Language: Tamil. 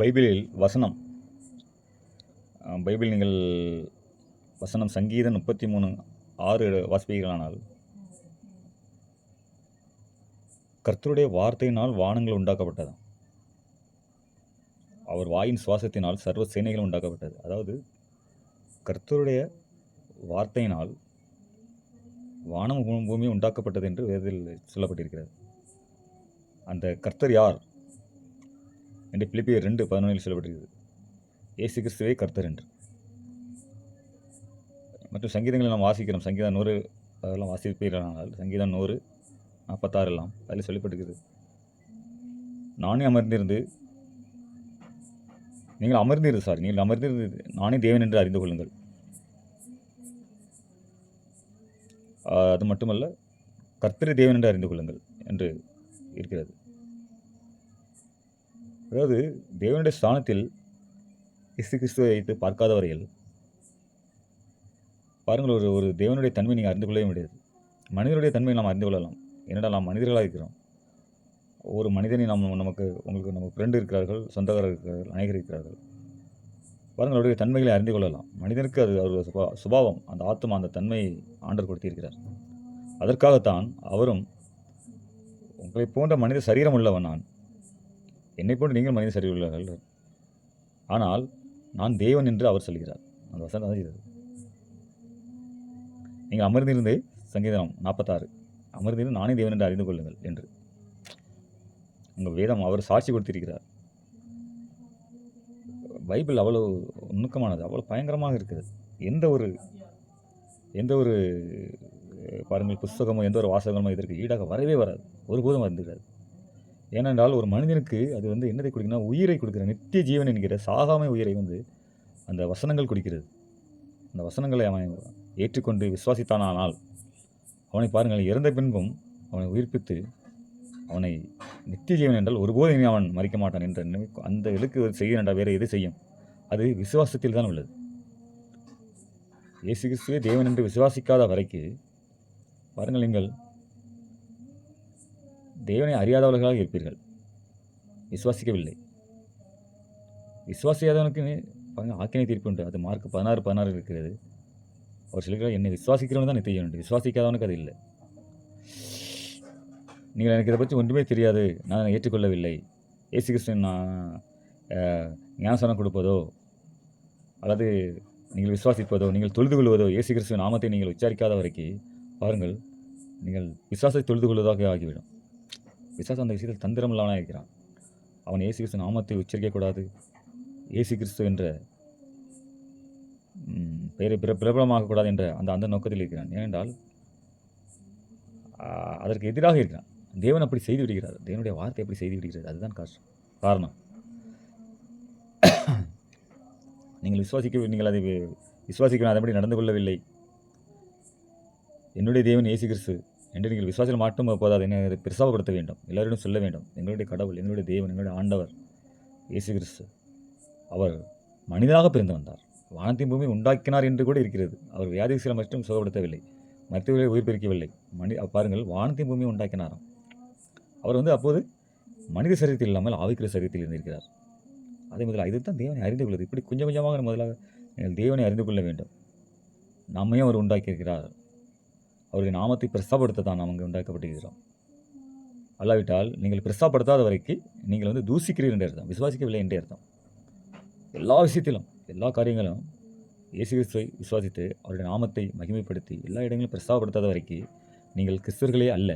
பைபிளில் வசனம் பைபிள் நீங்கள் வசனம் சங்கீதம் 33:6 வாசிப்பீர்களானால், கர்த்தருடைய வார்த்தையினால் வானங்கள் உண்டாக்கப்பட்டதாம், அவர் வாயின் சுவாசத்தினால் சர்வ சேனைகளும் உண்டாக்கப்பட்டது. அதாவது கர்த்தருடைய வார்த்தையினால் வானம் பூமி உண்டாக்கப்பட்டது என்று வேதத்தில் சொல்லப்பட்டிருக்கிறது. அந்த கர்த்தர் யார் என்று பிலிப்பியர் 2:11 சொல்லப்பட்டிருக்கிறது. இயேசு கிறிஸ்துவே கர்த்தர் என்று. மற்றும் சங்கீதங்களை நாம் வாசிக்கிறோம். சங்கீதம் 100 அதெல்லாம் வாசிப்பீர்களானால் சங்கீதம் 100:46 எல்லாம் அதில் சொல்லப்பட்டிருக்கிறது. நானே அமர்ந்திருந்து நீங்கள் அமர்ந்திருந்து நானே தேவன் என்று அறிந்து கொள்ளுங்கள். அது மட்டுமல்ல, கர்த்தரை தேவன் என்று அறிந்து கொள்ளுங்கள் என்று இருக்கிறது. அதாவது தேவனுடைய ஸ்தானத்தில் இயேசு கிறிஸ்துவை வைத்து பார்க்காத வரையில் பாருங்கள், ஒரு தேவனுடைய தன்மை நீங்கள் அறிந்து கொள்ளவே முடியாது. மனிதனுடைய தன்மையை நாம் அறிந்து கொள்ளலாம். ஏனென்றால் நாம் மனிதர்களாக இருக்கிறோம். ஒரு மனிதனை நமக்கு ஃப்ரெண்டு இருக்கிறார்கள், சொந்தக்காரர் இருக்கிறார்கள், அநேகர் இருக்கிறார்கள். பாருங்கள், அவருடைய தன்மைகளை அறிந்து கொள்ளலாம். மனிதனுக்கு அது அவருடைய சுபாவம், அந்த ஆத்மா, அந்த தன்மையை ஆண்டவர் கொடுத்திருக்கிறார். அதற்காகத்தான் அவரும், உங்களை போன்ற மனித சரீரம் உள்ளவன் நான், என்னை போன்று நீங்கள் மனித சரீரம் உள்ளவர்கள், ஆனால் நான் தேவன் என்று அவர் சொல்கிறார். அந்த வசனம் தான் இது. நீங்கள் அமர்ந்திருந்தே சங்கீதம் 46 அமர்ந்திருந்து நானே தேவன் என்று அறிந்து கொள்ளுங்கள் என்று உங்கள் வேதம் அவர் சாட்சி கொடுத்திருக்கிறார். பைபிள் அவ்வளவு நுணுக்கமானது, அவ்வளோ பயங்கரமாக இருக்கிறது. எந்த ஒரு பாருங்கள் புஸ்தகமோ எந்த ஒரு வாசகமோ இதற்கு ஈடாக வரவே வராது, ஒருபோதும் வந்துடாது. ஏனென்றால் ஒரு மனிதனுக்கு அது என்னதை கொடுக்குன்னா, உயிரை கொடுக்கிற நித்திய ஜீவன் என்கிற சாகாமை உயிரை அந்த வசனங்கள் கொடுக்கிறது. அந்த வசனங்களை அவன் ஏற்றுக்கொண்டு விசுவாசித்தானால் அவனை பாருங்கள், இறந்த பின்பும் அவனை உயிர்ப்பித்து அவனை நித்திய ஜீவன் என்றால் ஒருபோதும் அவன் மறிக்க மாட்டான் என்ற அந்த இலக்கு செய்ய வேண்டாம். வேறு எது செய்யும்? அது விசுவாசத்தில் தான் உள்ளது. இயேசு கிறிஸ்துவே தேவன் என்று விசுவாசிக்காத வரைக்கு பாருங்கள், நீங்கள் தேவனை அறியாதவர்களாக இருப்பீர்கள். விசுவாசிக்கவில்லை. விசுவாசியாதவனுக்கு பாருங்கள் ஆக்கினை தீர்ப்பு உண்டு. அது மார்க் 16:16 இருக்கிறது. அவர் சொல்லுகிறார், என்னை விசுவாசிக்கிறவன் தான் நித்திய ஜீவன் உண்டு, விசுவாசிக்காதவனுக்கு அது இல்லை. நீங்கள் எனக்கு இதை பற்றி ஒன்றுமே தெரியாது, நான் ஏற்றுக்கொள்ளவில்லை, இயேசு கிறிஸ்துவின் நான் ஞானஸ்நானம் கொடுப்பதோ அல்லது நீங்கள் விசுவாசிப்பதோ நீங்கள் தொழுது கொள்வதோ இயேசு கிறிஸ்துவின் நாமத்தை நீங்கள் உச்சரிக்காத வரைக்கும் பாருங்கள், நீங்கள் விசுவாசத்தை தொழுது கொள்வதாக ஆகிவிடும். விசுவாசம் அந்த விஷயத்தில் தந்திரம் இல்லாமல் இருக்கிறான். அவன் இயேசு கிறிஸ்து நாமத்தை உச்சரிக்கக்கூடாது, இயேசு கிறிஸ்து என்ற பெயரை பிரபலமாகக்கூடாது என்ற அந்த நோக்கத்தில் இருக்கிறான். ஏனென்றால் அதற்கு எதிராக இருக்கிறான். தேவன் அப்படி செய்து விடுகிறார், தேவனுடைய வார்த்தை அப்படி செய்து விடுகிறது. அதுதான் காரணம். நீங்கள் அதை விசுவாசிக்க அதன்படி நடந்து கொள்ளவில்லை. என்னுடைய தேவன் இயேசு கிறிஸ்து என்று நீங்கள் விசுவாசிகள் மட்டும் போதாது, என்னை அதை பிரசாபப்படுத்த வேண்டும், எல்லாரிடம் சொல்ல வேண்டும். எங்களுடைய கடவுள், எங்களுடைய தேவன், எங்களுடைய ஆண்டவர் இயேசு கிறிஸ்து, அவர் மனிதனாக பிறந்து வந்தார், வானத்தின் பூமி உண்டாக்கினார் என்று கூட இருக்கிறது. அவர் வியாதிகளை மட்டும் சுகப்படுத்தவில்லை, மருத்துவர்களை உயிர்ப்பிக்கவில்லை. பாருங்கள், வானத்தின் பூமியை உண்டாக்கினாராம். அவர் அப்போது மனித சரீரத்தில் இல்லாமல் ஆவிக்கிற சரீரத்தில் இருந்திருக்கிறார். அதே முதல்ல இதுதான் தேவனை அறிந்து கொள்வது. இப்படி கொஞ்சம் கொஞ்சமாக முதலாக நீங்கள் தேவனை அறிந்து கொள்ள வேண்டும். நம்மையும் அவர் உண்டாக்கியிருக்கிறார். அவருடைய நாமத்தை பிரஸ்தாபடுத்த தான் நாம் அங்கே உண்டாக்கப்பட்டிருக்கிறோம். அல்லாவிட்டால் நீங்கள் பிரஸ்தாபடுத்தாத வரைக்கும் நீங்கள் தூசிக்கிறீர் என்று அர்த்தம், விசுவாசிக்கவில்லை என்றே அர்த்தம். எல்லா விஷயத்திலும் எல்லா காரியங்களும் இயேசு கிறிஸ்துவை விசுவாசித்து அவருடைய நாமத்தை மகிமைப்படுத்தி எல்லா இடங்களும் பிரஸ்தாபப்படுத்தாத வரைக்கும் நீங்கள் கிறிஸ்தவர்களே அல்ல.